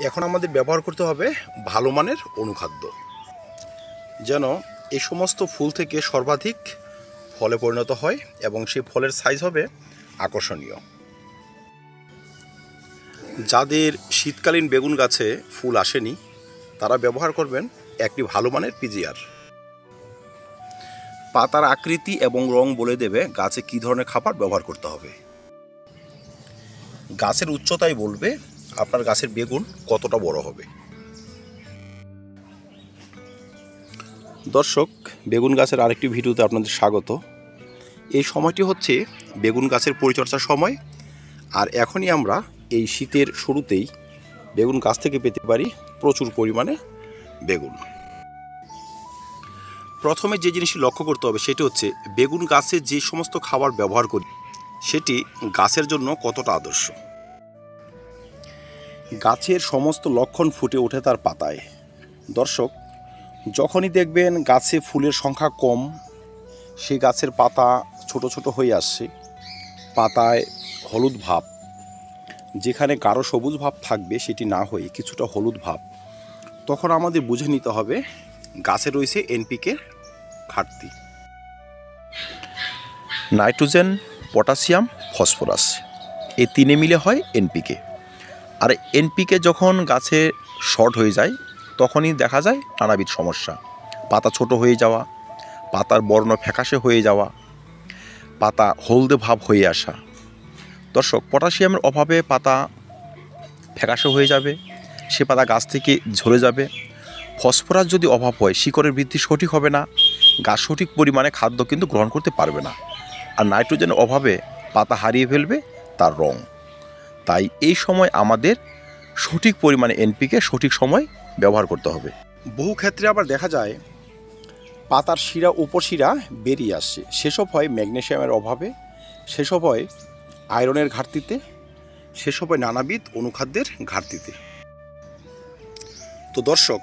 এখন আমাদের ব্যবহার করতে হবে ভালো মানের অনুখাদ্য, যেন এই সমস্ত ফুল থেকে সর্বাধিক ফলে পরিণত হয় এবং সেই ফলের সাইজ হবে আকর্ষণীয়। যাদের শীতকালীন বেগুন গাছে ফুল আসেনি তারা ব্যবহার করবেন একটি ভালো মানের পিজিআর। পাতার আকৃতি এবং রং বলে দেবে গাছে কী ধরনের খাবার ব্যবহার করতে হবে। গাছের উচ্চতাই বলবে আপনার গাছের বেগুন কতটা বড় হবে। দর্শক, বেগুন গাছের আরেকটি ভিডিওতে আপনাদের স্বাগত। এই সময়টি হচ্ছে বেগুন গাছের পরিচর্যার সময়, আর এখনই আমরা এই শীতের শুরুতেই বেগুন গাছ থেকে পেতে পারি প্রচুর পরিমাণে বেগুন। প্রথমে যে জিনিসটি লক্ষ্য করতে হবে সেটি হচ্ছে বেগুন গাছে যে সমস্ত খাবার ব্যবহার করি সেটি গাছের জন্য কতটা আদর্শ। গাছের সমস্ত লক্ষণ ফুটে ওঠে তার পাতায়। দর্শক, যখনই দেখবেন গাছে ফুলের সংখ্যা কম, সেই গাছের পাতা ছোট ছোট হয়ে আসছে, পাতায় হলুদ ভাব, যেখানে গাঢ় সবুজ ভাব থাকবে সেটি না হয়ে কিছুটা হলুদ ভাব, তখন আমাদের বুঝে নিতে হবে গাছে রয়েছে এনপিকে ঘাটতি। নাইট্রোজেন, পটাশিয়াম, ফসফরাস এই তিনে মিলে হয় এনপিকে। আর এনপিকে যখন গাছে শর্ট হয়ে যায় তখনই দেখা যায় নানাবিধ সমস্যা। পাতা ছোট হয়ে যাওয়া, পাতার বর্ণ ফ্যাকাশে হয়ে যাওয়া, পাতা হলদে ভাব হয়ে আসা। দর্শক, পটাশিয়ামের অভাবে পাতা ফ্যাকাশে হয়ে যাবে, সে পাতা গাছ থেকে ঝরে যাবে। ফসফরাস যদি অভাব হয় শিকড়ের বৃদ্ধি সঠিক হবে না, গাছ সঠিক পরিমাণে খাদ্য কিন্তু গ্রহণ করতে পারবে না। আর নাইট্রোজেনের অভাবে পাতা হারিয়ে ফেলবে তার রং। তাই এই সময় আমাদের সঠিক পরিমাণে এনপিকে সঠিক সময় ব্যবহার করতে হবে। বহু ক্ষেত্রে আবার দেখা যায় পাতার শিরা উপশিরা বেরিয়ে আসছে, সেসব হয় ম্যাগনেসিয়ামের অভাবে, সেসব হয় আয়রনের ঘাটতিতে, সেসব হয় নানাবিধ অনুখাদ্যের ঘাটতিতে। তো দর্শক,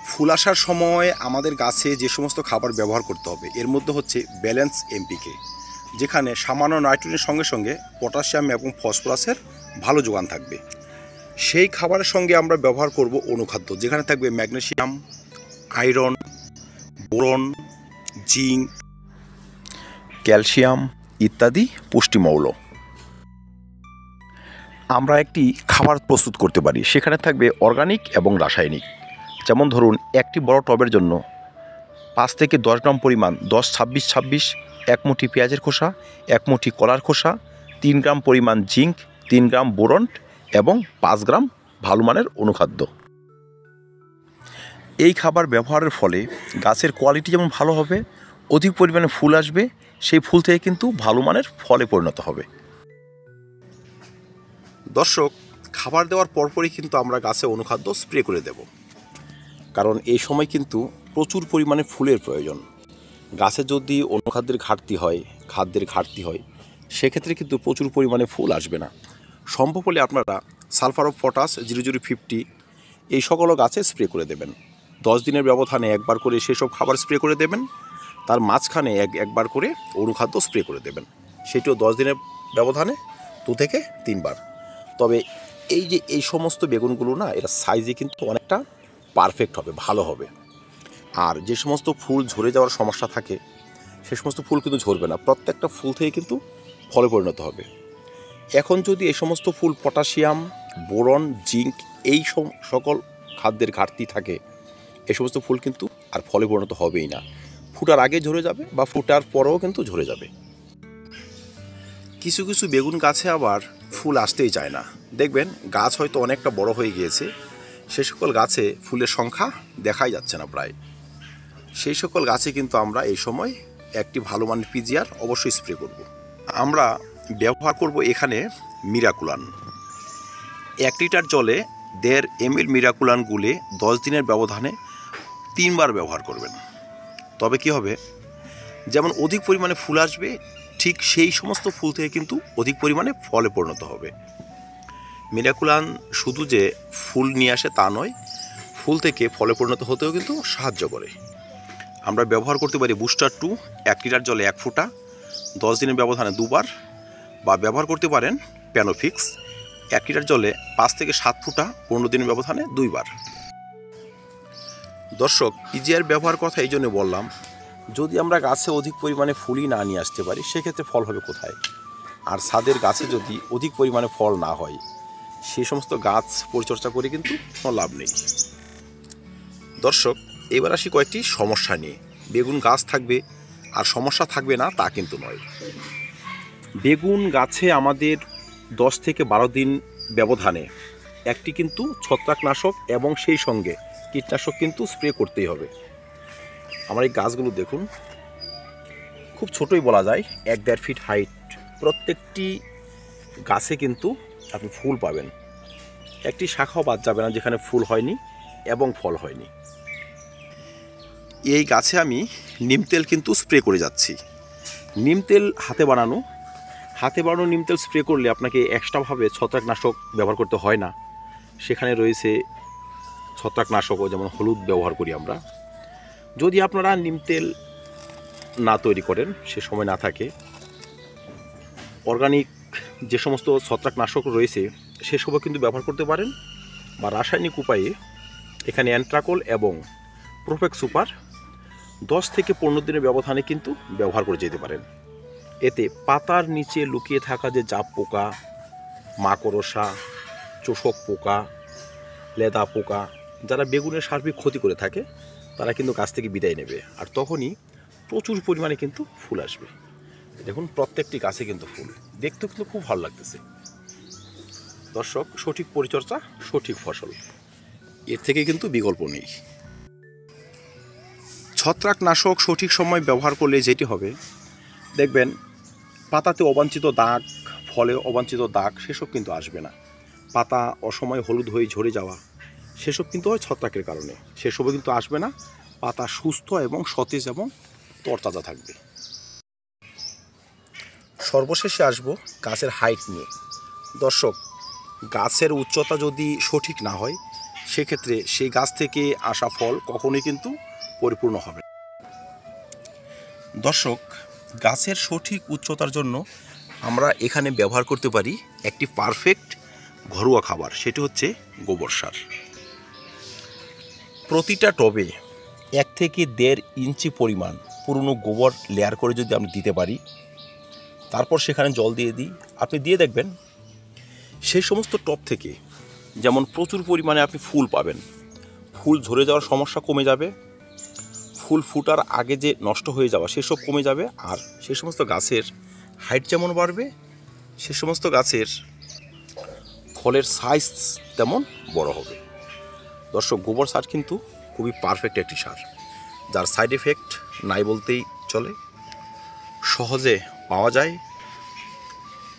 ফুল আসার সময় আমাদের গাছে যে সমস্ত খাবার ব্যবহার করতে হবে এর মধ্যে হচ্ছে ব্যালেন্স এমপিকে, যেখানে সামান্য নাইট্রোজেনের সঙ্গে সঙ্গে পটাশিয়াম এবং ফসফরাসের ভালো যোগান থাকবে। সেই খাবারের সঙ্গে আমরা ব্যবহার করব অনুখাদ্য, যেখানে থাকবে magnesium, iron, boron, zinc, calcium ইত্যাদি পুষ্টিমৌল। আমরা একটি খাবার প্রস্তুত করতে পারি, সেখানে থাকবে অর্গানিক এবং রাসায়নিক। যেমন ধরুন, একটি বড় টবের জন্য 5 থেকে 10 গ্রাম পরিমাণ 10-26-26, 1 মুঠি পেঁয়াজের খোসা, 1 মুঠি কলার খোসা, 3 গ্রাম পরিমাণ জিঙ্ক, 3 গ্রাম বোরন এবং 5 গ্রাম ভালো মানের অনুখাদ্য। এই খাবার ব্যবহারের ফলে গাছের কোয়ালিটি যেমন ভালো হবে, অধিক পরিমাণে ফুল আসবে, সেই ফুল থেকে কিন্তু ভালো মানের ফলে পরিণত হবে। দর্শক, খাবার দেওয়ার পরপরই কিন্তু আমরা গাছে অনুখাদ্য স্প্রে করে দেব, কারণ এই সময় কিন্তু প্রচুর পরিমাণে ফুলের প্রয়োজন। গাছে যদি অনুখাদ্যের ঘাটতি হয়, খাদ্যের ঘাটতি হয়, সেক্ষেত্রে কিন্তু প্রচুর পরিমাণে ফুল আসবে না। সম্ভব হলে আপনারা সালফার অফ পটাশ 0050 এই সকল গাছে স্প্রে করে দেবেন। 10 দিনের ব্যবধানে একবার করে সেসব খাবার স্প্রে করে দেবেন, তার মাঝখানে একবার করে অনুখাদ্য স্প্রে করে দেবেন, সেটিও 10 দিনের ব্যবধানে 2 থেকে 3 বার। তবে এই সমস্ত বেগুনগুলো না, এরা সাইজে কিন্তু অনেকটা পারফেক্ট হবে, ভালো হবে। আর যে সমস্ত ফুল ঝরে যাওয়ার সমস্যা থাকে সে সমস্ত ফুল কিন্তু ঝরবে না, প্রত্যেকটা ফুল থেকে কিন্তু ফলে পরিণত হবে। এখন যদি এই সমস্ত ফুল পটাশিয়াম, বোরন, জিঙ্ক এই সকল খাদ্যের ঘাটতি থাকে, এই সমস্ত ফুল কিন্তু আর ফলে পরিণত হবেই না, ফুটার আগে ঝরে যাবে বা ফুটার পরেও কিন্তু ঝরে যাবে। কিছু কিছু বেগুন গাছে আবার ফুল আসতেই চায় না, দেখবেন গাছ হয়তো অনেকটা বড় হয়ে গিয়েছে, সে সকল গাছে ফুলের সংখ্যা দেখাই যাচ্ছে না প্রায়। সেই সকল গাছে কিন্তু আমরা এই সময় একটি ভালো মানের পিজিআর অবশ্যই স্প্রে করব। আমরা ব্যবহার করব এখানে মিরাকুলান। 1 লিটার জলে 1.5 ml মিরাকুলান গুলে 10 দিনের ব্যবধানে 3 বার ব্যবহার করবেন। তবে কি হবে, যেমন অধিক পরিমাণে ফুল আসবে, ঠিক সেই সমস্ত ফুল থেকে কিন্তু অধিক পরিমাণে ফলে পরিণত হবে। মিরাকুলান শুধু যে ফুল নিয়ে আসে তা নয়, ফুল থেকে ফলে পরিণত হতেও কিন্তু সাহায্য করে। আমরা ব্যবহার করতে পারি বুস্টার 2 1 লিটার জলে 1 ফোঁটা 10 দিনের ব্যবধানে 2 বার, বা ব্যবহার করতে পারেন প্যানোফিক্স 1 লিটার জলে 5 থেকে 7 ফোঁটা 15 দিনের ব্যবধানে 2 বার। দর্শক, ইজিআর ব্যবহার কথা এই জন্য বললাম, যদি আমরা গাছে অধিক পরিমাণে ফুলই না নিয়ে আসতে পারি সেক্ষেত্রে ফল হবে কোথায়? আর ছাদের গাছে যদি অধিক পরিমাণে ফল না হয় সেই সমস্ত গাছ পরিচর্যা করে কিন্তু কোনো লাভ নেই। দর্শক, এবার আসি কয়েকটি সমস্যা নিয়ে। বেগুন গাছ থাকবে আর সমস্যা থাকবে না তা কিন্তু নয়। বেগুন গাছে আমাদের 10 থেকে 12 দিন ব্যবধানে একটি কিন্তু ছত্রাকনাশক এবং সেই সঙ্গে কীটনাশক কিন্তু স্প্রে করতেই হবে। আমার এই গাছগুলো দেখুন, খুব ছোটই বলা যায়, 1-1.5 ফিট হাইট। প্রত্যেকটি গাছে কিন্তু আপনি ফুল পাবেন, একটি শাখাও বাদ যাবে না যেখানে ফুল হয়নি এবং ফল হয়নি। এই গাছে আমি নিম তেল কিন্তু স্প্রে করে যাচ্ছি। নিম তেল হাতে বানানো নিম তেল স্প্রে করলে আপনাকে এক্সট্রাভাবে ছত্রাকনাশক ব্যবহার করতে হয় না। সেখানে রয়েছে ছত্রাকনাশকও, যেমন হলুদ ব্যবহার করি আমরা। যদি আপনারা নিম তেল না তৈরি করেন, সে সময় না থাকে, অর্গানিক যে সমস্ত ছত্রাকনাশক রয়েছে সেসবও কিন্তু ব্যবহার করতে পারেন, বা রাসায়নিক উপায়ে এখানে অ্যান্ট্রাকল এবং প্রোফেক্স সুপার 10 থেকে 15 দিনের ব্যবধানে কিন্তু ব্যবহার করে যেতে পারেন। এতে পাতার নিচে লুকিয়ে থাকা যে জাপ পোকা, মাকড়সা, চোষক পোকা, লেদা পোকা, যারা বেগুনের সার্বিক ক্ষতি করে থাকে তারা কিন্তু গাছ থেকে বিদায় নেবে, আর তখনই প্রচুর পরিমাণে কিন্তু ফুল আসবে। দেখুন, প্রত্যেকটি গাছে কিন্তু ফুল, দেখতেও কিন্তু খুব ভালো লাগতেছে। দর্শক, সঠিক পরিচর্যা, সঠিক ফসল, এর থেকে কিন্তু বিকল্প নেই। ছত্রাকনাশক সঠিক সময় ব্যবহার করলে যেটি হবে, দেখবেন পাতাতে অবাঞ্ছিত দাগ, ফলে অবাঞ্ছিত দাগ, সেসব কিন্তু আসবে না। পাতা অসময়ে হলুদ হয়ে ঝরে যাওয়া, সেসব কিন্তু হয় ছত্রাকের কারণে, সেসবও কিন্তু আসবে না। পাতা সুস্থ এবং সতেজ এবং তরতাজা থাকবে। সর্বশেষে আসবো গাছের হাইট নিয়ে। দর্শক, গাছের উচ্চতা যদি সঠিক না হয় সেক্ষেত্রে সেই গাছ থেকে আসা ফল কখনোই কিন্তু পরিপূর্ণ হবে না। দর্শক, গাছের সঠিক উচ্চতার জন্য আমরা এখানে ব্যবহার করতে পারি একটি পারফেক্ট ঘরোয়া খাবার, সেটি হচ্ছে গোবর সার। প্রতিটা টবে 1 থেকে 1.5 ইঞ্চি পরিমাণ পুরনো গোবর লেয়ার করে যদি আমরা দিতে পারি, তারপর সেখানে জল দিয়ে দিই, আপনি দিয়ে দেখবেন সেই সমস্ত টব থেকে যেমন প্রচুর পরিমাণে আপনি ফুল পাবেন, ফুল ঝরে যাওয়ার সমস্যা কমে যাবে, ফুল ফুটার আগে যে নষ্ট হয়ে যাওয়া সেসব কমে যাবে, আর সেই সমস্ত গাছের হাইট যেমন বাড়বে, সে সমস্ত গাছের ফলের সাইজ তেমন বড় হবে। দর্শক, গোবর সার কিন্তু খুবই পারফেক্ট একটি সার, যার সাইড এফেক্ট নাই বলতেই চলে, সহজে পাওয়া যায়,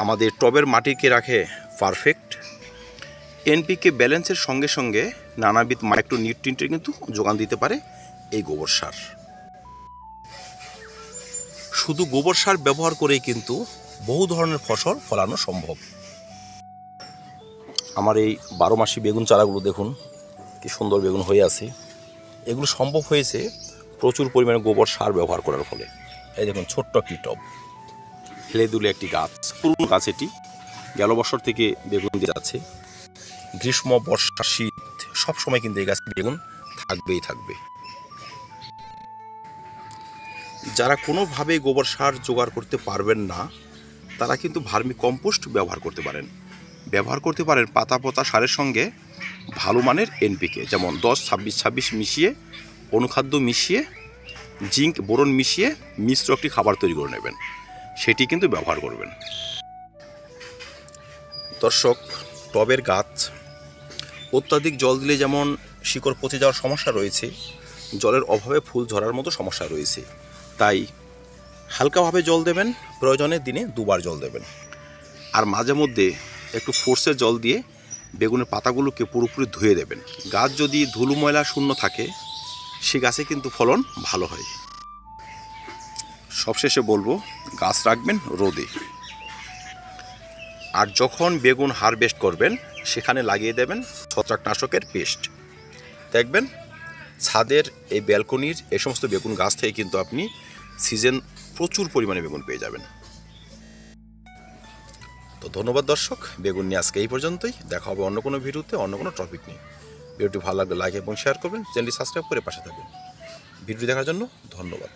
আমাদের টবের মাটিকে রাখে পারফেক্ট, এনপিকে ব্যালেন্সের সঙ্গে সঙ্গে নানাবিধ মাইক্রো নিউট্রিয়েন্টের কিন্তু যোগান দিতে পারে এই গোবর সার। শুধু গোবর সার ব্যবহার করেই কিন্তু বহু ধরনের ফসল ফলানো সম্ভব। আমার এই 12 মাসি বেগুন চারাগুলো দেখুন কি সুন্দর বেগুন হয়ে আছে। এগুলো সম্ভব হয়েছে প্রচুর পরিমাণে গোবর সার ব্যবহার করার ফলে। এই দেখুন, ছোট্ট একটি টব, হেলে দুলে একটি গাছ, পুরনো গাছ, এটি গেল বছর থেকে বেগুন দিয়ে যাচ্ছে। গ্রীষ্ম, বর্ষা, শীত সবসময় কিন্তু এই গাছে বেগুন থাকবেই থাকবে। যারা কোনোভাবেই গোবর সার জোগাড় করতে পারবেন না তারা কিন্তু ভার্মি কম্পোস্ট ব্যবহার করতে পারেন। পাতা পচা সারের সঙ্গে ভালো মানের এনপিকে, যেমন 10-26-26 মিশিয়ে, অনুখাদ্য মিশিয়ে, জিঙ্ক বোরন মিশিয়ে মিশ্র একটি খাবার তৈরি করে নেবেন, সেটি কিন্তু ব্যবহার করবেন। দর্শক, টবের গাছ অত্যাধিক জল দিলে যেমন শিকড় পচে যাওয়ার সমস্যা রয়েছে, জলের অভাবে ফুল ঝরার মতো সমস্যা রয়েছে। তাই হালকাভাবে জল দেবেন, প্রয়োজনে দিনে 2 বার জল দেবেন, আর মাঝে মধ্যে একটু ফোর্সে জল দিয়ে বেগুনের পাতাগুলোকে পুরোপুরি ধুয়ে দেবেন। গাছ যদি ধুলো ময়লা শূন্য থাকে সে গাছে কিন্তু ফলন ভালো হয়। সবশেষে বলবো, গাছ রাখবেন রোদে, আর যখন বেগুন হারভেস্ট করবেন সেখানে লাগিয়ে দেবেন ছত্রাকনাশকের পেস্ট। দেখবেন ছাদের এই ব্যালকনির এই সমস্ত বেগুন গাছ থেকে কিন্তু আপনি সিজন প্রচুর পরিমাণে বেগুন পেয়ে যাবেন। তো ধন্যবাদ দর্শক, বেগুন নিয়ে আজকে এই পর্যন্তই। দেখা হবে অন্য কোনো ভিডিওতে, অন্য কোনো টপিক নিয়ে। ভিডিওটি ভালো লাগলে লাইক এবং শেয়ার করবেন, চ্যানেলটি সাবস্ক্রাইব করে পাশে থাকবেন। ভিডিও দেখার জন্য ধন্যবাদ।